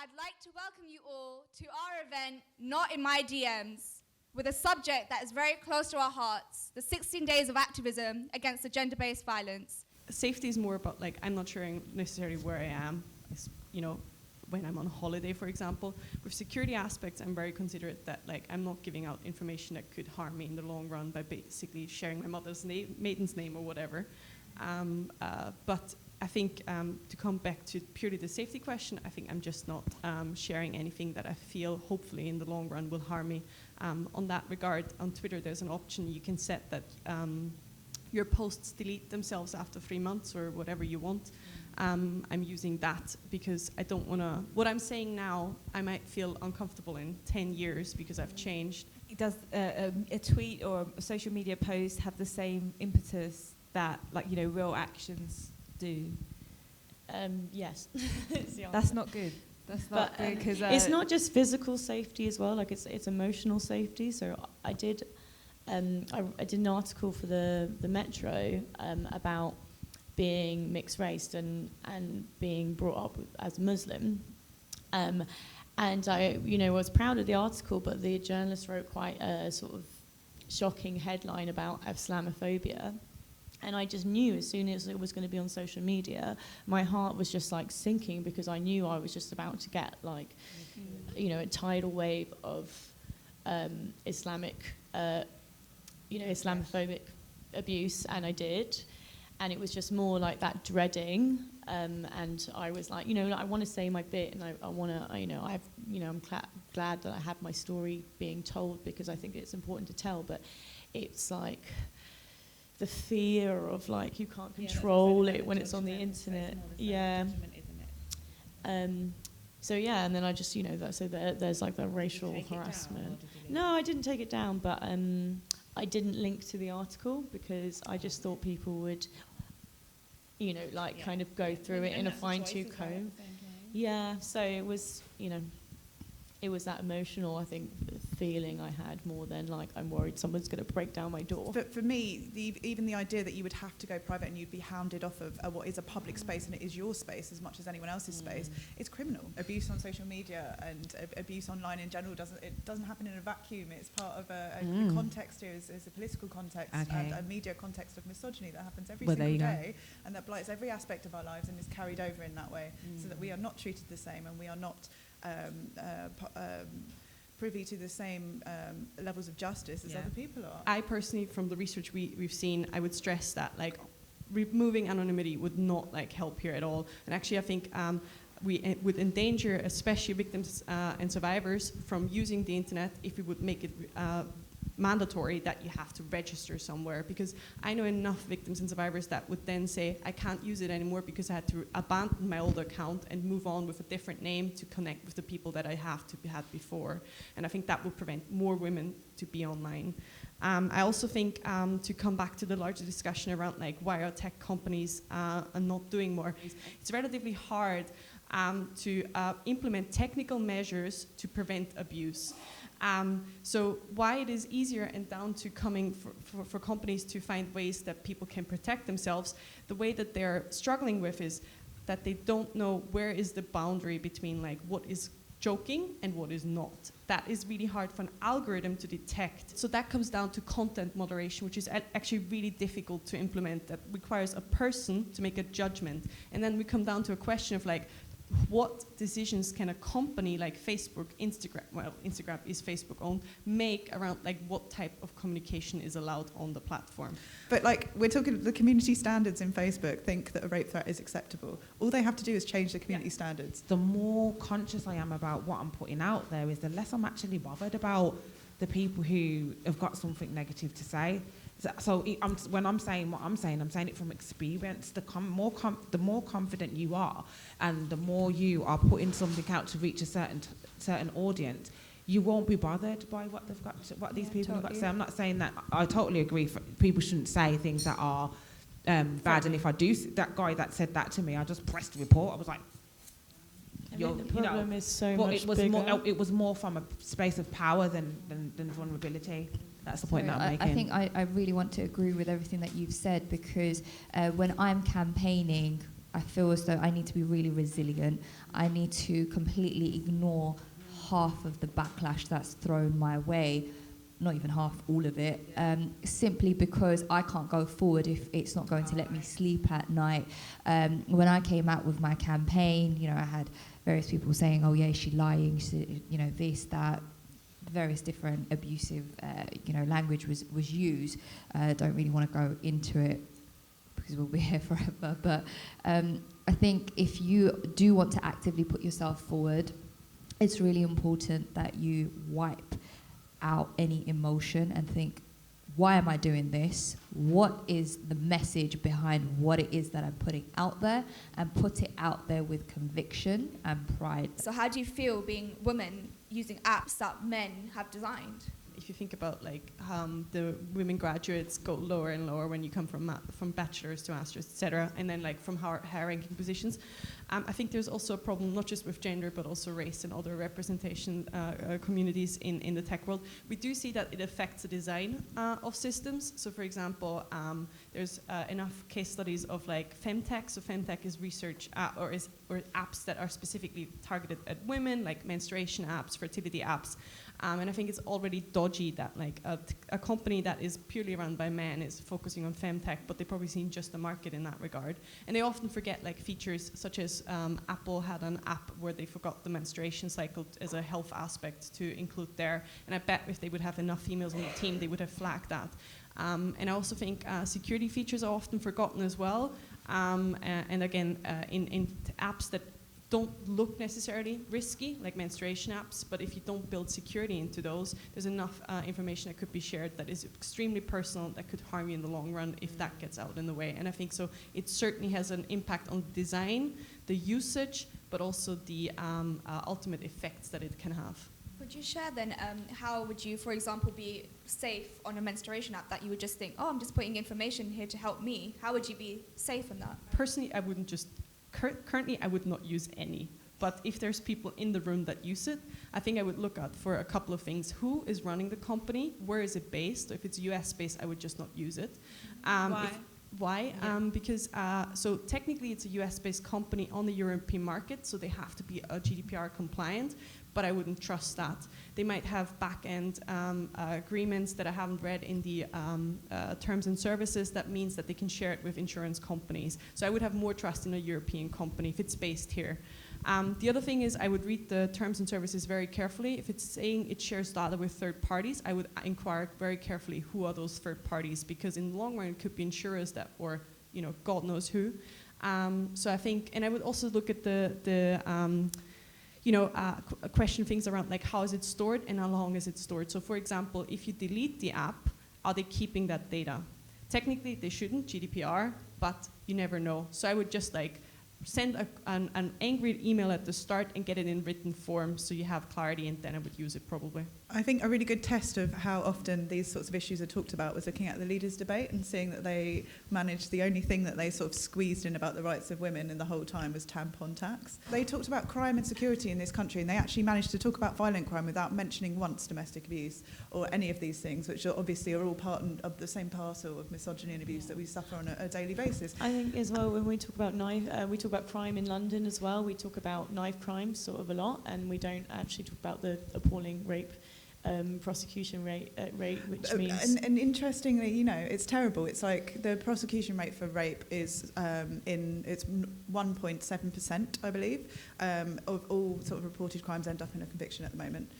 I'd like to welcome you all to our event, Not in My DMs, with a subject that is very close to our hearts, the 16 days of activism against the gender-based violence. Safety is more about, like, I'm not sharing necessarily where I am, when I'm on holiday, for example. With security aspects, I'm very considerate that, like, I'm not giving out information that could harm me in the long run by basically sharing my mother's maiden's name or whatever. But I think to come back to purely the safety question, I think I'm just not sharing anything that I feel hopefully in the long run will harm me. On that regard, on Twitter there's an option you can set that your posts delete themselves after 3 months or whatever you want. I'm using that because I don't want to, what I'm saying now, I might feel uncomfortable in 10 years because I've changed. Does a tweet or a social media post have the same impetus that, like, you know, real actions do? Yes. That's not good. That's not good because it's not just physical safety as well. Like it's emotional safety. So I did an article for the Metro about being mixed race and being brought up as Muslim. And I, was proud of the article, but the journalist wrote quite a sort of shocking headline about Islamophobia. And I just knew as soon as it was going to be on social media, my heart was just like sinking because I knew I was just about to get like, a tidal wave of Islamophobic abuse, and I did. And it was just more like that dreading, and I was like, I want to say my bit, and I want to, I'm glad that I have my story being told because I think it's important to tell. But it's like the fear of like you can't control it when it's on the internet. Yeah. So yeah, and then I just, so there's like the racial harassment. No, I didn't take it down, but I didn't link to the article because I just thought people would, kind of go through it in a fine-tooth comb. Yeah, so it was, it was that emotional, I think, feeling I had more than like I'm worried someone's going to break down my door. For me, even the idea that you would have to go private and you'd be hounded off of what is a public space and it is your space as much as anyone else's space, it's criminal. Abuse on social media and abuse online in general doesn't happen in a vacuum. It's part of a context here is a political context and a media context of misogyny that happens every single day and that blights every aspect of our lives and is carried over in that way so that we are not treated the same and we are not privy to the same levels of justice as other people are. I personally, from the research we've seen, I would stress that like removing anonymity would not like help here at all. And actually, I think we would endanger, especially victims and survivors, from using the internet if we would make it mandatory that you have to register somewhere, because I know enough victims and survivors that would then say, I can't use it anymore because I had to abandon my old account and move on with a different name to connect with the people that I had before. And I think that would prevent more women to be online. I also think to come back to the larger discussion around like why are tech companies are not doing more, it's relatively hard to implement technical measures to prevent abuse. So why it is easier and down to coming for companies to find ways that people can protect themselves, the way that they're struggling with is that they don't know where is the boundary between like what is joking and what is not. That is really hard for an algorithm to detect. So that comes down to content moderation, which is actually really difficult to implement. That requires a person to make a judgment. And then we come down to a question of like, what decisions can a company like Facebook, Instagram is Facebook owned, make around like what type of communication is allowed on the platform? But like we're talking, the community standards in Facebook think that a rape threat is acceptable. All they have to do is change the community standards. The more conscious I am about what I'm putting out there is the less I'm actually bothered about the people who have got something negative to say. So when I'm saying what I'm saying it from experience. The more confident you are, and the more you are putting something out to reach a certain audience, you won't be bothered by what these people have got to say. I'm not saying that. I totally agree. People shouldn't say things that are bad. And if I do, that guy that said that to me, I just pressed report. I was like, the problem is so much bigger. It was more from a space of power than vulnerability. That's the point that I'm making. I think I really want to agree with everything that you've said, because when I'm campaigning I feel as though I need to be really resilient. I need to completely ignore half of the backlash that's thrown my way, not even half, all of it, simply because I can't go forward if it's not going to let me sleep at night. When I came out with my campaign, you know, I had various people saying, oh yeah, she's lying, you know, this, that, various different abusive, you know, language was used. Don't really want to go into it because we'll be here forever. But I think if you do want to actively put yourself forward, it's really important that you wipe out any emotion and think, why am I doing this? What is the message behind what it is that I'm putting out there, and put it out there with conviction and pride. So how do you feel being women using apps that men have designed? If you think about like the women graduates go lower and lower when you come from bachelor's to master's, etc., and then like from higher ranking positions, I think there's also a problem not just with gender but also race and other representation communities in the tech world. We do see that it affects the design of systems. So for example, there's enough case studies of like femtech. So femtech is research or apps that are specifically targeted at women, like menstruation apps, fertility apps. And I think it's already dodgy that like a company that is purely run by men is focusing on femtech, but they've probably seen just the market in that regard. And they often forget like features such as Apple had an app where they forgot the menstruation cycle as a health aspect to include there. And I bet if they would have enough females on the team, they would have flagged that. And I also think security features are often forgotten as well. And again, in apps that don't look necessarily risky, like menstruation apps, but if you don't build security into those, there's enough information that could be shared that is extremely personal that could harm you in the long run if that gets out in the way. And I think so it certainly has an impact on the design, the usage, but also the ultimate effects that it can have. Would you share then, how would you, for example, be safe on a menstruation app that you would just think, oh, I'm just putting information here to help me? How would you be safe in that? Personally, I wouldn't just currently, I would not use any. But if there's people in the room that use it, I think I would look out for a couple of things. Who is running the company? Where is it based? If it's US based, I would just not use it. Why? Why? Yeah. Because so technically it's a US based company on the European market, so they have to be GDPR compliant, but I wouldn't trust that. They might have back-end agreements that I haven't read in the terms and services. That means that they can share it with insurance companies. So I would have more trust in a European company if it's based here. The other thing is I would read the terms and services very carefully. If it's saying it shares data with third parties, I would inquire very carefully who are those third parties, because in the long run it could be insurers that, or you know, God knows who. So I think, and I would also look at question things around like how is it stored and how long is it stored. So for example, if you delete the app, are they keeping that data? Technically they shouldn't, GDPR, but you never know. So I would just like send an angry email at the start and get it in written form so you have clarity, and then I would use it probably. I think a really good test of how often these sorts of issues are talked about was looking at the leaders' debate and seeing that they managed, the only thing that they sort of squeezed in about the rights of women in the whole time was tampon tax. They talked about crime and security in this country, and they actually managed to talk about violent crime without mentioning once domestic abuse or any of these things, which are obviously are all part of the same parcel of misogyny and abuse that we suffer on a daily basis. I think as well, when we talk about we talk about crime in London as well. We talk about knife crimes sort of a lot, and we don't actually talk about the appalling rape prosecution rate, which means... And interestingly, you know, it's terrible. It's like the prosecution rate for rape is it's 1.7%, I believe, of all sort of reported crimes end up in a conviction at the moment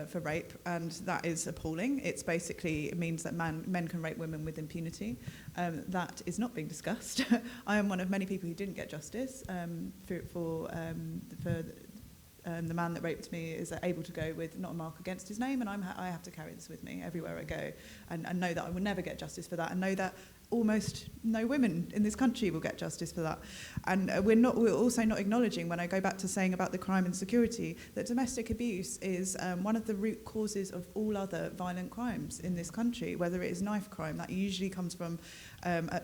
for rape, and that is appalling. It's basically, it means that men can rape women with impunity. That is not being discussed. I am one of many people who didn't get justice for the man that raped me is able to go with not a mark against his name, and I have to carry this with me everywhere I go, and know that I will never get justice for that, and know that almost no women in this country will get justice for that. And we're also not acknowledging, when I go back to saying about the crime and security, that domestic abuse is one of the root causes of all other violent crimes in this country, whether it is knife crime, that usually comes from,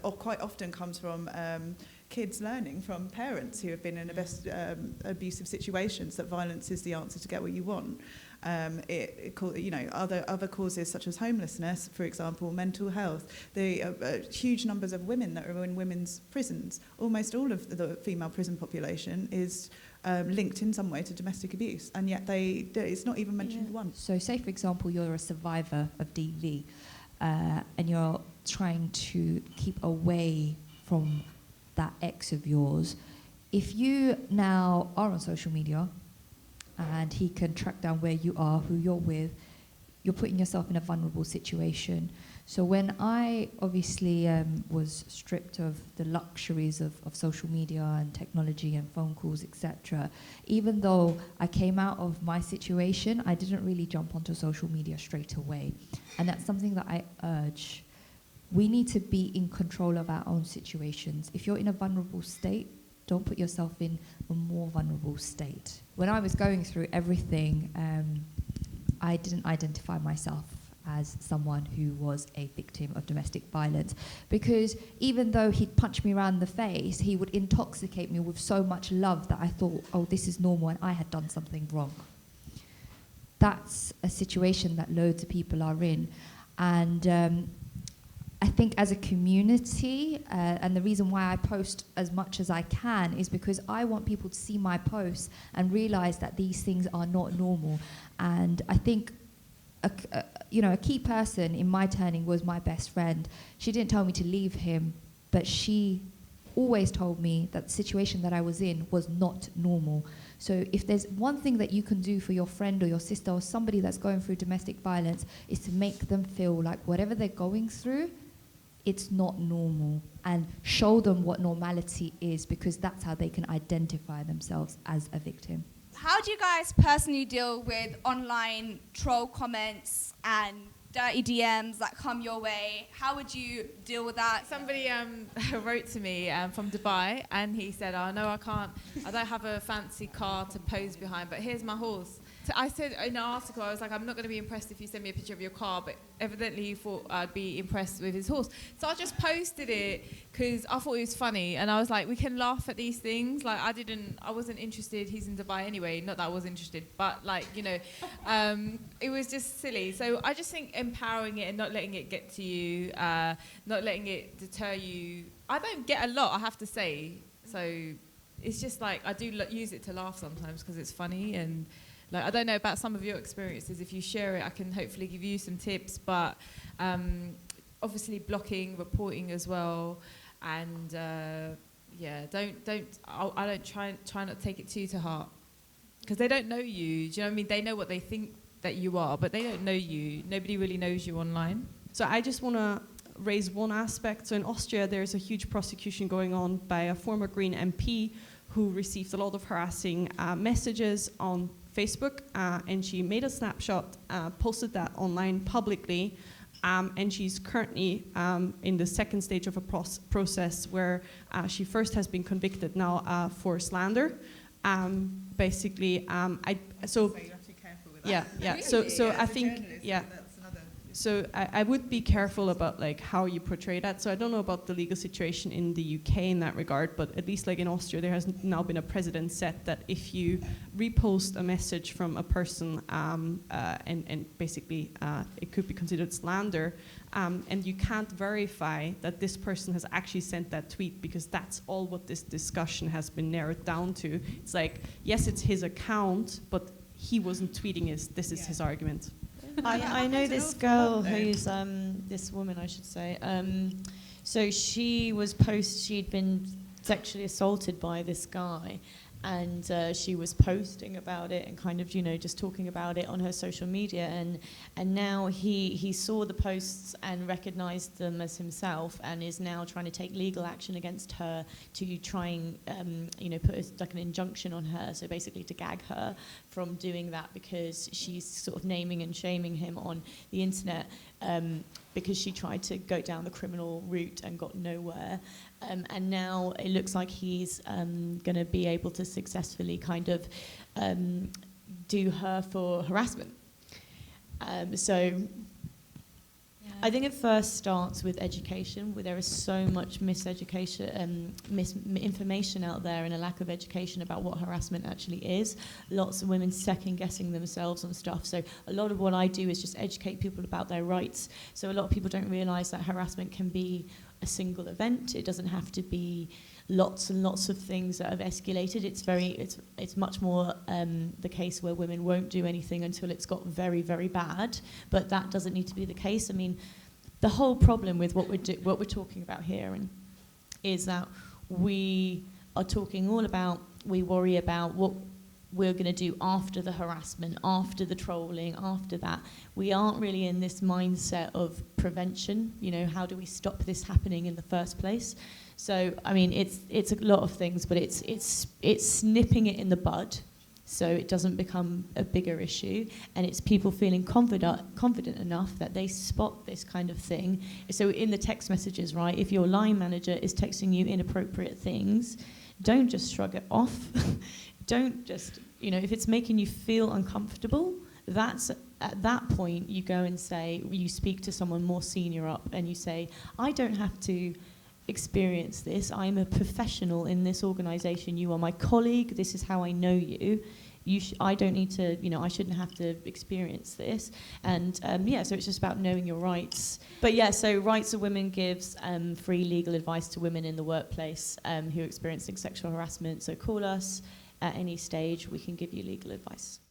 or quite often comes from kids learning from parents who have been in abusive situations that violence is the answer to get what you want. Other causes such as homelessness, for example, mental health, the huge numbers of women that are in women's prisons. Almost all of the female prison population is linked in some way to domestic abuse, and yet it's not even mentioned once. So say, for example, you're a survivor of DV and you're trying to keep away from that ex of yours. If you now are on social media and he can track down where you are, who you're with, you're putting yourself in a vulnerable situation. So when I obviously was stripped of the luxuries of social media and technology and phone calls, etc., even though I came out of my situation, I didn't really jump onto social media straight away. And that's something that I urge. We need to be in control of our own situations. If you're in a vulnerable state, don't put yourself in a more vulnerable state. When I was going through everything, I didn't identify myself as someone who was a victim of domestic violence, because even though he'd punch me around the face, he would intoxicate me with so much love that I thought, oh, this is normal and I had done something wrong. That's a situation that loads of people are in. And I think as a community, and the reason why I post as much as I can is because I want people to see my posts and realize that these things are not normal. And I think a key person in my turning was my best friend. She didn't tell me to leave him, but she always told me that the situation that I was in was not normal. So if there's one thing that you can do for your friend or your sister or somebody that's going through domestic violence, is to make them feel like whatever they're going through, it's not normal, and show them what normality is, because that's how they can identify themselves as a victim. How do you guys personally deal with online troll comments and dirty DMs that come your way? How would you deal with that? Somebody wrote to me from Dubai, and he said, oh, no, I don't have a fancy car to pose behind, but here's my horse. So I said in an article, I was like, I'm not going to be impressed if you send me a picture of your car, but evidently he thought I'd be impressed with his horse. So I just posted it because I thought it was funny, and I was like, we can laugh at these things. Like, I wasn't interested. He's in Dubai anyway. Not that I was interested, but it was just silly. So I just think empowering it and not letting it get to you, not letting it deter you. I don't get a lot, I have to say. So it's just like, I do use it to laugh sometimes because it's funny. And like, I don't know about some of your experiences. If you share it, I can hopefully give you some tips. But obviously blocking, reporting as well, and I don't try not to take it too to heart, because they don't know you. Do you know what I mean? They know what they think that you are, but they don't know you. Nobody really knows you online. So I just want to raise one aspect. So in Austria, there's a huge prosecution going on by a former Green MP who received a lot of harassing messages on Facebook, and she made a snapshot, posted that online publicly, and she's currently in the second stage of a process where she first has been convicted now for slander. Basically, so you have to be careful with that. Yeah. Really? So I think So I would be careful about like how you portray that. So I don't know about the legal situation in the UK in that regard, but at least like in Austria, there has now been a precedent set that if you repost a message from a person and basically it could be considered slander, and you can't verify that this person has actually sent that tweet, because that's all what this discussion has been narrowed down to. It's like, yes, it's his account, but he wasn't tweeting this is his argument. I know this girl who's, this woman I should say, so she'd been sexually assaulted by this guy, and she was posting about it and kind of, just talking about it on her social media, and now he saw the posts and recognized them as himself, and is now trying to take legal action against her to try and put like an injunction on her, so basically to gag her from doing that, because she's sort of naming and shaming him on the internet, because she tried to go down the criminal route and got nowhere. And now it looks like he's going to be able to successfully kind of do her for harassment. So I think it first starts with education, where there is so much miseducation, misinformation out there, and a lack of education about what harassment actually is. Lots of women second-guessing themselves on stuff. So a lot of what I do is just educate people about their rights. So a lot of people don't realise that harassment can be a single event. It doesn't have to be lots and lots of things that have escalated. It's much more the case where women won't do anything until it's got very, very bad. But that doesn't need to be the case. I mean, the whole problem with what we're talking about here is that we are talking all about, we worry about what we're going to do after the harassment, after the trolling, after that. We aren't really in this mindset of prevention. You know, how do we stop this happening in the first place? So, I mean, it's a lot of things, but it's nipping it in the bud so it doesn't become a bigger issue, and it's people feeling confident enough that they spot this kind of thing. So in the text messages, right, if your line manager is texting you inappropriate things, don't just shrug it off. Don't just, you know, if it's making you feel uncomfortable, that's at that point you go and say, you speak to someone more senior up and you say, I don't have to experience this. I'm a professional in this organisation. You are my colleague. This is how I know you. I don't need to, you know, I shouldn't have to experience this. And so it's just about knowing your rights. But yeah, so Rights of Women gives free legal advice to women in the workplace who are experiencing sexual harassment. So call us at any stage. We can give you legal advice.